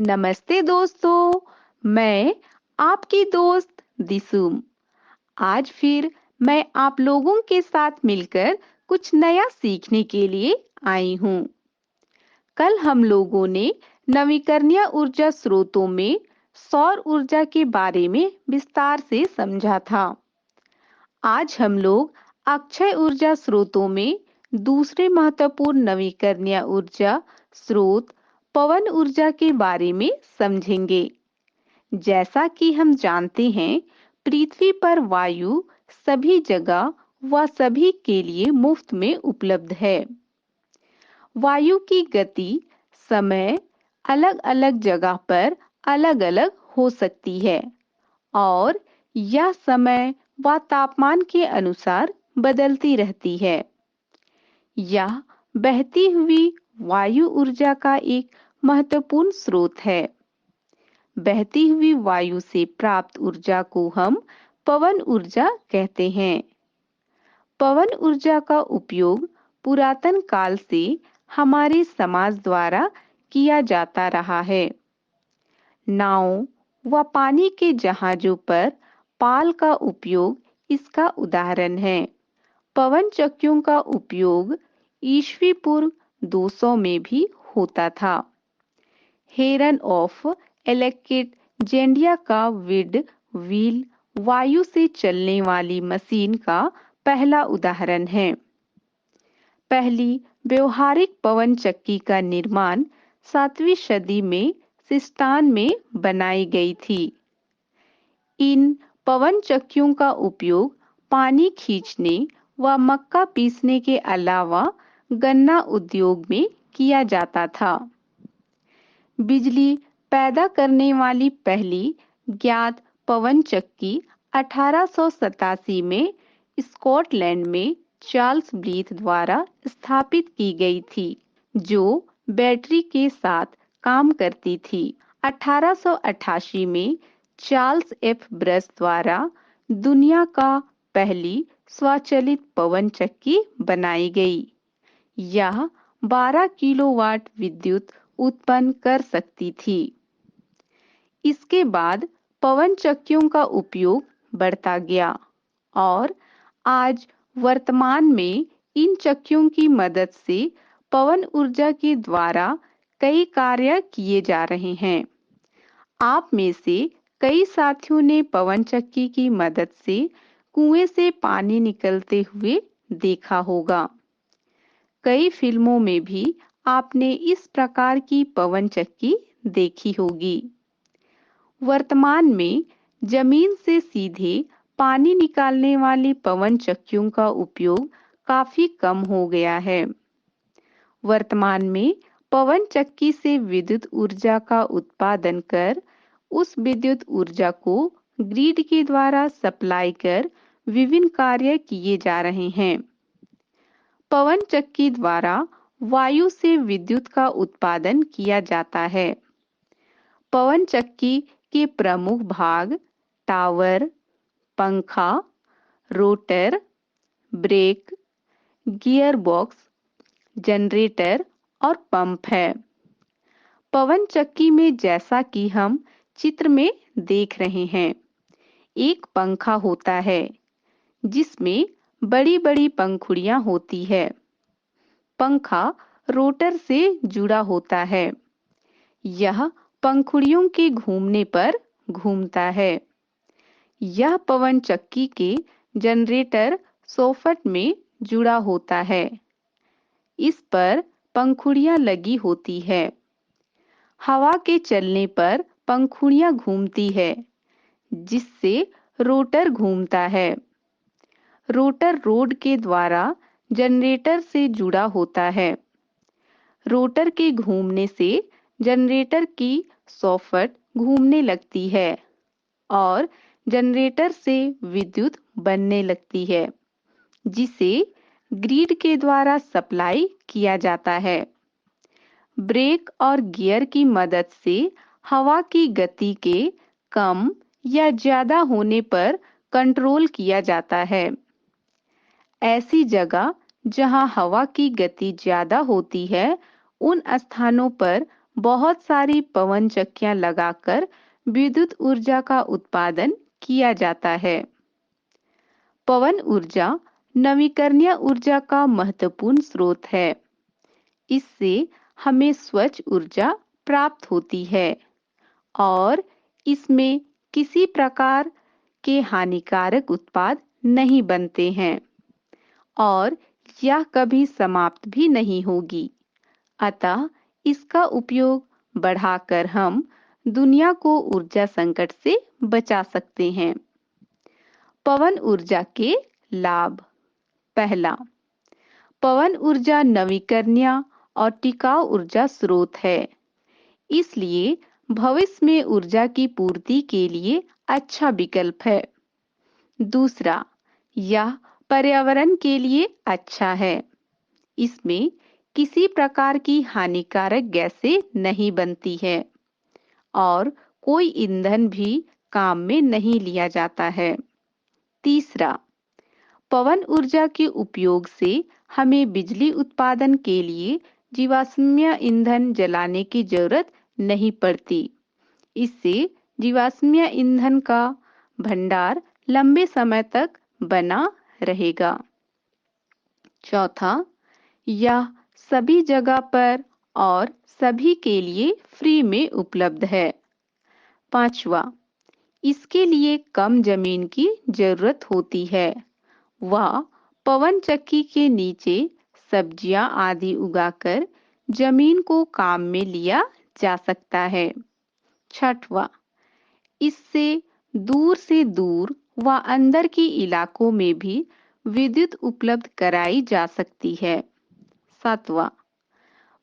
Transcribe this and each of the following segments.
नमस्ते दोस्तों, मैं आपकी दोस्त दिसुम। आज फिर मैं आप लोगों के साथ मिलकर कुछ नया सीखने के लिए आई हूँ। कल हम लोगों ने नवीकरणीय ऊर्जा स्रोतों में सौर ऊर्जा के बारे में विस्तार से समझा था। आज हम लोग अक्षय ऊर्जा स्रोतों में दूसरे महत्वपूर्ण नवीकरणीय ऊर्जा स्रोत पवन ऊर्जा के बारे में समझेंगे। जैसा कि हम जानते हैं, पृथ्वी पर वायु सभी जगह व सभी के लिए मुफ्त में उपलब्ध है। वायु की गति, समय अलग-अलग जगह पर अलग-अलग हो सकती है और यह समय व तापमान के अनुसार बदलती रहती है। यह बहती हुई वायु ऊर्जा का एक महत्वपूर्ण स्रोत है। बहती हुई वायु से प्राप्त ऊर्जा को हम पवन ऊर्जा कहते हैं। पवन ऊर्जा का उपयोग पुरातन काल से हमारे समाज द्वारा किया जाता रहा है। नाव व पानी के जहाजों पर पाल का उपयोग इसका उदाहरण है। पवन चक्कियों का उपयोग ईस्वी पूर्व 200 में भी होता था। हेरन ऑफ एलेक्जेंड्रिया का विड व्हील वायु से चलने वाली मशीन का पहला उदाहरण है। पहली व्यवहारिक पवन चक्की का निर्माण 7वीं सदी में सिस्तान में बनाई गई थी। इन पवन चक्कियों का उपयोग पानी खींचने व मक्का पीसने के अलावा गन्ना उद्योग में किया जाता था। बिजली पैदा करने वाली पहली ज्ञात पवन चक्की 1887 में स्कॉटलैंड में चार्ल्स ब्लीथ द्वारा स्थापित की गई थी, जो बैटरी के साथ काम करती थी। 1888 में चार्ल्स एफ ब्रश द्वारा दुनिया का पहली स्वचालित पवन चक्की बनाई गई। यह 12 किलोवाट विद्युत उत्पन्न कर सकती थी। इसके बाद पवन चक्कियों का उपयोग बढ़ता गया और आज वर्तमान में इन चक्कियों की मदद से पवन ऊर्जा के द्वारा कई कार्य किए जा रहे हैं। आप में से कई साथियों ने पवन चक्की की मदद से कुएं से पानी निकलते हुए देखा होगा। कई फिल्मों में भी आपने इस प्रकार की पवन चक्की देखी होगी। वर्तमान में जमीन से सीधे पानी निकालने वाली पवन चक्कियों का उपयोग काफी कम हो गया है। वर्तमान में पवन चक्की से विद्युत ऊर्जा का उत्पादन कर उस विद्युत ऊर्जा को ग्रिड के द्वारा सप्लाई कर विभिन्न कार्य किए जा रहे हैं। पवन चक्की द्वारा वायु से विद्युत का उत्पादन किया जाता है। पवन चक्की के प्रमुख भाग टावर, पंखा, rotor, brake, gear box, generator और पंप है। पवन चक्की में जैसा कि हम चित्र में देख रहे हैं, एक पंखा होता है जिसमें बड़ी-बड़ी पंखुड़ियां होती है। पंखा रोटर से जुड़ा होता है। यह पंखुड़ियों के घूमने पर घूमता है। यह पवन चक्की के जनरेटर सॉकेट में जुड़ा होता है। इस पर पंखुड़ियां लगी होती है। हवा के चलने पर पंखुड़ियां घूमती है, जिससे रोटर घूमता है। रोटर रोड के द्वारा जनरेटर से जुड़ा होता है। रोटर के घूमने से जनरेटर की सॉकेट घूमने लगती है और जनरेटर से विद्युत बनने लगती है, जिसे ग्रिड के द्वारा सप्लाई किया जाता है। ब्रेक और गियर की मदद से हवा की गति के कम या ज्यादा होने पर कंट्रोल किया जाता है। ऐसी जगह जहां हवा की गति ज्यादा होती है, उन स्थानों पर बहुत सारी पवन चक्कियां लगाकर विद्युत ऊर्जा का उत्पादन किया जाता है। पवन ऊर्जा नवीकरणीय ऊर्जा का महत्वपूर्ण स्रोत है। इससे हमें स्वच्छ ऊर्जा प्राप्त होती है और इसमें किसी प्रकार के हानिकारक उत्पाद नहीं बनते हैं और यह कभी समाप्त भी नहीं होगी। अतः इसका उपयोग बढ़ाकर हम दुनिया को ऊर्जा संकट से बचा सकते हैं। पवन ऊर्जा के लाभ। पहला, पवन ऊर्जा नवीकरणीय और टिकाऊ ऊर्जा स्रोत है, इसलिए भविष्य में ऊर्जा की पूर्ति के लिए अच्छा विकल्प है। दूसरा, यह पर्यावरण के लिए अच्छा है। इसमें किसी प्रकार की हानिकारक गैसें नहीं बनती है और कोई ईंधन भी काम में नहीं लिया जाता है। तीसरा, पवन ऊर्जा के उपयोग से हमें बिजली उत्पादन के लिए जीवाश्म ईंधन जलाने की जरूरत नहीं पड़ती। इससे जीवाश्म ईंधन का भंडार लंबे समय तक बना रहेगा। चौथा, यह सभी जगह पर और सभी के लिए फ्री में उपलब्ध है। पांचवा, इसके लिए कम जमीन की जरूरत होती है। वह पवन चक्की के नीचे सब्जियां आदि उगाकर जमीन को काम में लिया जा सकता है। छठवां, इससे दूर से दूर व अंदर के इलाकों में भी विद्युत उपलब्ध कराई जा सकती है। सातवां,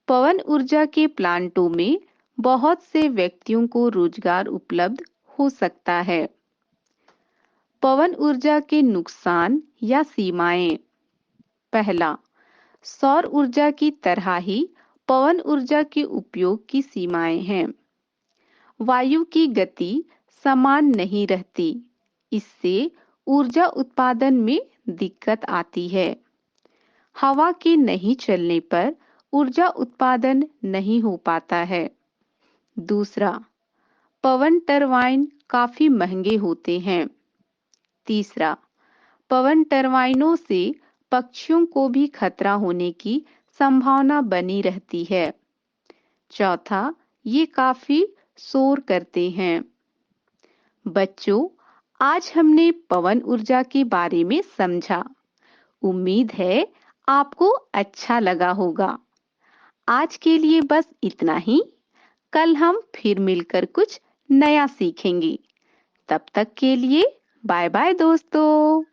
पवन ऊर्जा के प्लांटों में बहुत से व्यक्तियों को रोजगार उपलब्ध हो सकता है। पवन ऊर्जा के नुकसान या सीमाएं। पहला, सौर ऊर्जा की तरह ही पवन ऊर्जा के उपयोग की सीमाएं हैं। वायु की गति समान नहीं रहती, इससे ऊर्जा उत्पादन में दिक्कत आती है। हवा के नहीं चलने पर ऊर्जा उत्पादन नहीं हो पाता है। दूसरा, पवन टरबाइन काफी महंगे होते हैं। तीसरा, पवन टरबाइनों से पक्षियों को भी खतरा होने की संभावना बनी रहती है। चौथा, ये काफी शोर करते हैं। बच्चों, आज हमने पवन ऊर्जा के बारे में समझा। उम्मीद है आपको अच्छा लगा होगा। आज के लिए बस इतना ही। कल हम फिर मिलकर कुछ नया सीखेंगे। तब तक के लिए बाय बाय दोस्तों।